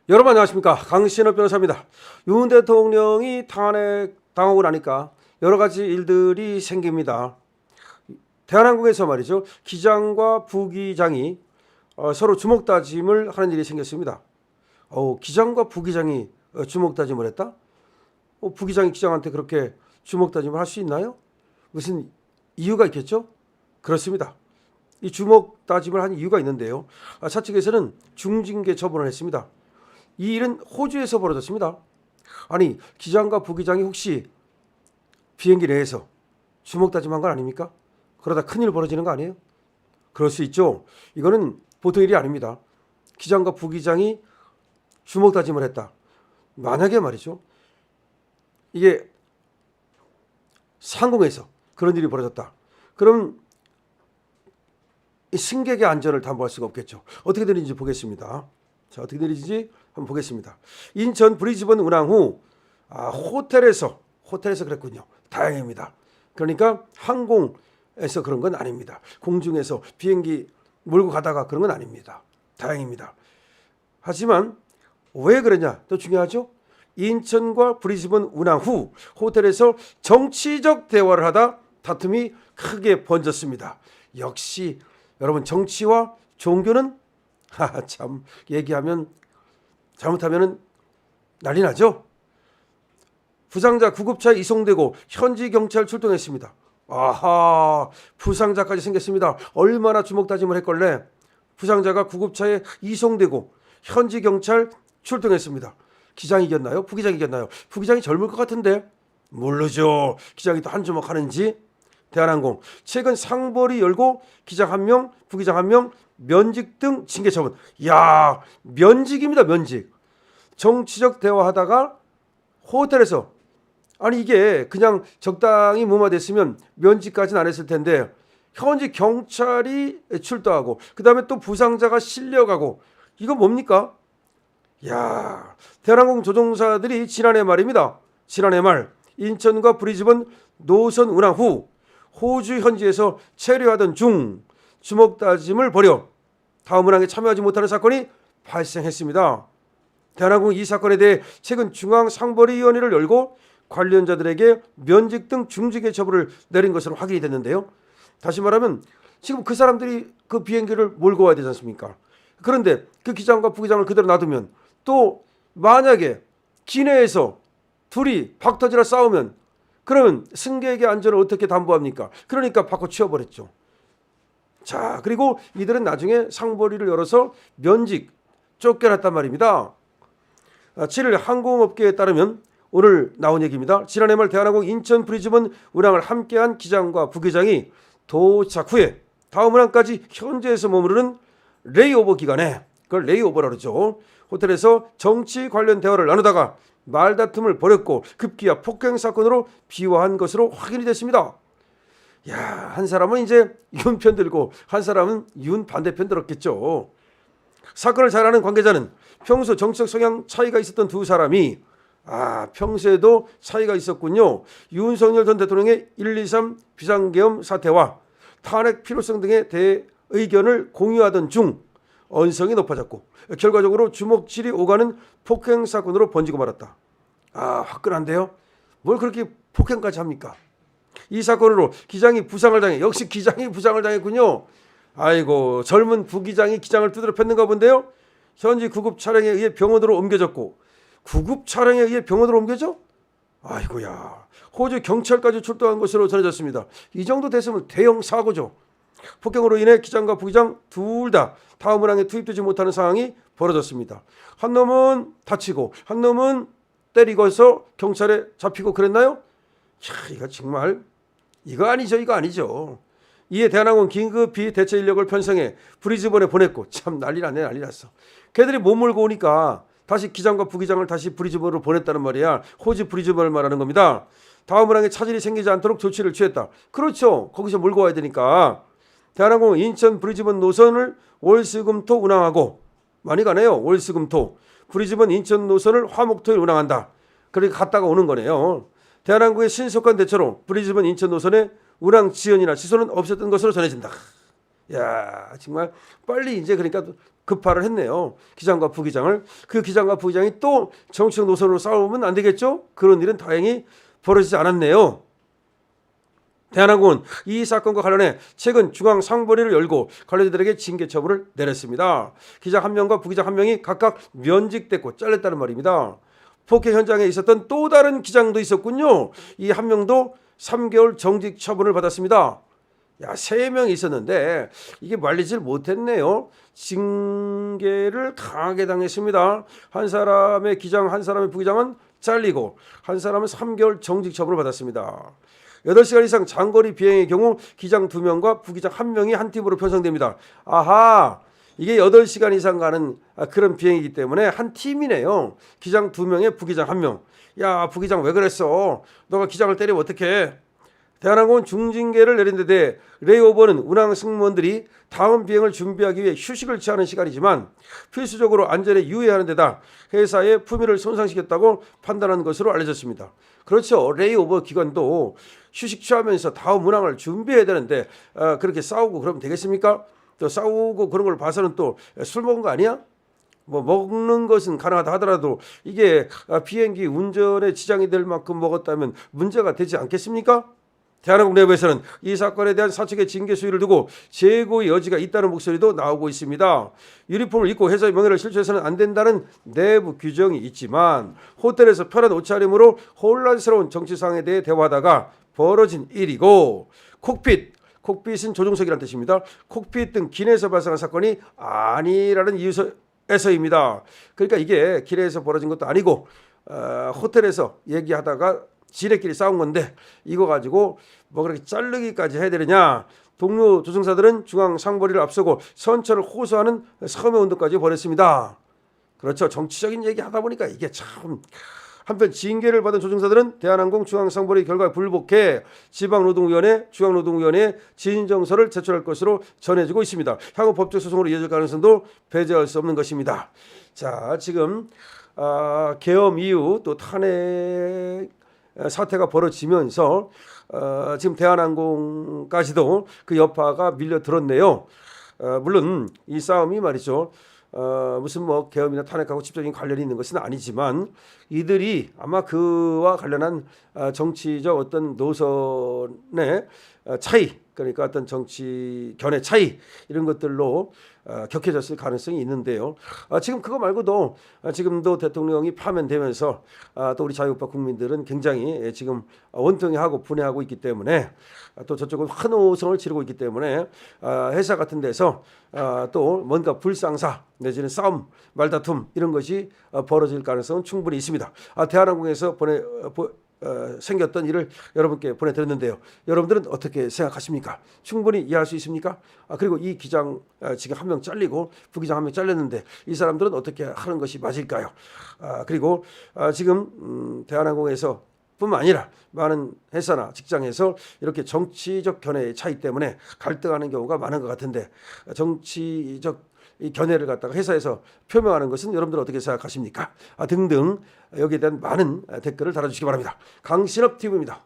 여러분 안녕하십니까, 강신업 변호사입니다. 윤 대통령이 탄핵당하고 나니까 여러 가지 일들이 생깁니다. 대한항공에서 말이죠, 기장과 부기장이 서로 주먹다짐을 하는 일이 생겼습니다. 기장과 부기장이 주먹다짐을 했다? 부기장이 기장한테 그렇게 주먹다짐을 할 수 있나요? 무슨 이유가 있겠죠? 그렇습니다. 이 주먹다짐을 한 이유가 있는데요. 차측에서는 중징계 처분을 했습니다. 이 일은 호주에서 벌어졌습니다. 아니, 기장과 부기장이 혹시 비행기 내에서 주먹다짐한 건 아닙니까? 그러다 큰일 벌어지는 거 아니에요? 그럴 수 있죠. 이거는 보통 일이 아닙니다. 기장과 부기장이 주먹다짐을 했다. 만약에 말이죠, 이게 상공에서 그런 일이 벌어졌다. 그럼 이 승객의 안전을 담보할 수가 없겠죠. 어떻게 되는지 보겠습니다. 자, 어떻게 되는지 한번 보겠습니다. 인천 브리즈번 운항 후 호텔에서 그랬군요. 다행입니다. 그러니까 항공에서 그런 건 아닙니다. 공중에서 비행기 몰고 가다가 그런 건 아닙니다. 다행입니다. 하지만 왜 그러냐, 또 중요하죠. 인천과 브리즈번 운항 후 호텔에서 정치적 대화를 하다 다툼이 크게 번졌습니다. 역시 여러분, 정치와 종교는 참 얘기하면 잘못하면 난리 나죠. 부상자 구급차에 이송되고 현지 경찰 출동했습니다. 아하, 부상자까지 생겼습니다. 얼마나 주먹다짐을 했걸래. 부상자가 구급차에 이송되고 현지 경찰 출동했습니다. 기장이 이겼나요? 부기장이 이겼나요? 부기장이 젊을 것 같은데. 모르죠. 기장이 또 한 주먹 하는지. 대한항공 최근 상벌이 열고 기장 1명, 부기장 1명 면직 등 징계 처분. 야, 면직입니다. 면직. 정치적 대화하다가 호텔에서, 아니 이게 그냥 적당히 무마됐으면 면직까지는 안 했을 텐데 현지 경찰이 출동하고 그다음에 또 부상자가 실려가고, 이거 뭡니까? 야, 대한항공 조종사들이 지난해 말입니다. 지난해 말 인천과 브리즈번 노선 운항 후 호주 현지에서 체류하던 중 주먹다짐을 벌여 다음 운항에 참여하지 못하는 사건이 발생했습니다. 대한항공 이 사건에 대해 최근 중앙상벌위원회를 열고 관련자들에게 면직 등 중징계 처분을 내린 것으로 확인이 됐는데요. 다시 말하면 지금 그 사람들이 그 비행기를 몰고 와야 되지 않습니까? 그런데 그 기장과 부기장을 그대로 놔두면 또 만약에 기내에서 둘이 박터지라 싸우면 그러면 승객의 안전을 어떻게 담보합니까? 그러니까 바꿔 치워버렸죠. 자, 그리고 이들은 나중에 상벌위를 열어서 면직 쫓겨났단 말입니다. 7일 항공업계에 따르면 오늘 나온 얘기입니다. 지난해 말 대한항공 인천 브리즈번 운항을 함께한 기장과 부기장이 도착 후에 다음 운항까지 현지에서 머무르는 레이오버 기간에, 그걸 레이오버라고 그러죠, 호텔에서 정치 관련 대화를 나누다가 말다툼을 벌였고 급기야 폭행 사건으로 비화한 것으로 확인이 됐습니다. 야, 한 사람은 이제 윤 편 들고 한 사람은 윤 반대편 들었겠죠. 사건을 잘 아는 관계자는 평소 정치적 성향 차이가 있었던 두 사람이 평소에도 차이가 있었군요. 윤석열 전 대통령의 123 비상계엄 사태와 탄핵 필요성 등에 대해 의견을 공유하던 중 언성이 높아졌고 결과적으로 주먹질이 오가는 폭행 사건으로 번지고 말았다. 화끈한데요. 뭘 그렇게 폭행까지 합니까? 이 사건으로 기장이 부상을 당해, 역시 기장이 부상을 당했군요. 아이고, 젊은 부기장이 기장을 두드려 팼는가 본데요. 현지 구급 차량에 의해 병원으로 옮겨졌고, 구급 차량에 의해 병원으로 옮겨져? 아이고야, 호주 경찰까지 출동한 것으로 전해졌습니다. 이 정도 됐으면 대형 사고죠. 폭행으로 인해 기장과 부기장 둘 다 다음 운항에 투입되지 못하는 상황이 벌어졌습니다. 한 놈은 다치고 한 놈은 때리고서 경찰에 잡히고 그랬나요? 이거 정말 이거 아니죠. 이에 대한항공 긴급히 대체 인력을 편성해 브리즈번에 보냈고, 참 난리 났어. 걔들이 못 몰고 오니까 다시 기장과 부기장을 다시 브리즈번으로 보냈다는 말이야. 호주 브리즈번을 말하는 겁니다. 다음 운항에 차질이 생기지 않도록 조치를 취했다. 그렇죠. 거기서 몰고 와야 되니까. 대한항공은 인천 브리즈번 노선을 월수금토 운항하고, 많이 가네요. 월수금토. 브리즈번 인천 노선을 화목토일 운항한다. 그렇게 갔다가 오는 거네요. 대한항공의 신속한 대처로 브리즈번 인천 노선의 운항 지연이나 취소는 없었던 것으로 전해진다. 야, 정말 빨리 이제 그러니까 급파를 했네요. 기장과 부기장을. 그 기장과 부기장이 또 정치적 노선으로 싸우면 안 되겠죠? 그런 일은 다행히 벌어지지 않았네요. 대한항공은 이 사건과 관련해 최근 중앙상벌위를 열고 관련자들에게 징계 처분을 내렸습니다. 기장 1명과 부기장 1명이 각각 면직됐고 잘렸다는 말입니다. 폭행 현장에 있었던 또 다른 기장도 있었군요. 이 1명도 3개월 정직 처분을 받았습니다. 야, 3명이 있었는데 이게 말리질 못했네요. 징계를 강하게 당했습니다. 한 사람의 기장, 한 사람의 부기장은 잘리고 한 사람은 3개월 정직 처분을 받았습니다. 8시간 이상 장거리 비행의 경우 기장 2명과 부기장 1명이 한 팀으로 편성됩니다. 아하, 이게 8시간 이상 가는 그런 비행이기 때문에 한 팀이네요. 기장 2명에 부기장 1명. 야, 부기장 왜 그랬어? 너가 기장을 때리면 어떡해? 대한항공은 중징계를 내린 데 대해 레이오버는 운항 승무원들이 다음 비행을 준비하기 위해 휴식을 취하는 시간이지만 필수적으로 안전에 유의하는 데다 회사의 품위를 손상시켰다고 판단한 것으로 알려졌습니다. 그렇죠. 레이오버 기간도 휴식 취하면서 다음 운항을 준비해야 되는데 그렇게 싸우고 그러면 되겠습니까? 또 싸우고 그런 걸 봐서는 또 술 먹은 거 아니야? 뭐 먹는 것은 가능하다 하더라도 이게 비행기 운전에 지장이 될 만큼 먹었다면 문제가 되지 않겠습니까? 대한항공 내부에서는 이 사건에 대한 사측의 징계 수위를 두고 재고의 여지가 있다는 목소리도 나오고 있습니다. 유니폼을 입고 회사의 명예를 실추해서는 안 된다는 내부 규정이 있지만 호텔에서 편한 옷차림으로 혼란스러운 정치 상황에 대해 대화하다가 벌어진 일이고 콕핏은 조종석이라는 뜻입니다. 콕핏 등 기내에서 발생한 사건이 아니라는 이유에서입니다. 그러니까 이게 기내에서 벌어진 것도 아니고 호텔에서 얘기하다가 지레끼리 싸운 건데 이거 가지고 뭐 그렇게 자르기까지 해야 되느냐. 동료 조종사들은 중앙상벌위를 앞서고 선처를 호소하는 서명운동까지 벌였습니다. 그렇죠. 정치적인 얘기 하다 보니까 이게 참. 한편 징계를 받은 조종사들은 대한항공 중앙상벌위 결과에 불복해 지방노동위원회, 중앙노동위원회에 진정서를 제출할 것으로 전해지고 있습니다. 향후 법적 소송으로 이어질 가능성도 배제할 수 없는 것입니다. 자, 지금 계엄 이후 또 탄핵 사태가 벌어지면서 지금 대한항공까지도 그 여파가 밀려들었네요. 물론 이 싸움이 말이죠. 무슨 뭐 계엄이나 탄핵하고 직접적인 관련이 있는 것은 아니지만 이들이 아마 그와 관련한 정치적 어떤 노선의 차이, 그러니까 어떤 정치 견해 차이 이런 것들로 격해졌을 가능성이 있는데요. 지금 그거 말고도 지금도 대통령이 파면되면서 또 우리 자유우파 국민들은 굉장히 지금 원통해하고 분해하고 있기 때문에 또 저쪽은 환호성을 지르고 있기 때문에 회사 같은 데서 또 뭔가 불상사 내지는 싸움, 말다툼 이런 것이 벌어질 가능성은 충분히 있습니다. 대한항공에서 생겼던 일을 여러분께 보내드렸는데요. 여러분들은 어떻게 생각하십니까? 충분히 이해할 수 있습니까? 그리고 이 기장 지금 1명 잘리고 부기장 1명 잘렸는데 이 사람들은 어떻게 하는 것이 맞을까요? 그리고 지금 대한항공에서 뿐만 아니라 많은 회사나 직장에서 이렇게 정치적 견해의 차이 때문에 갈등하는 경우가 많은 것 같은데 정치적 이 견해를 갖다가 회사에서 표명하는 것은 여러분들 어떻게 생각하십니까? 등등 여기에 대한 많은 댓글을 달아주시기 바랍니다. 강신업 TV입니다.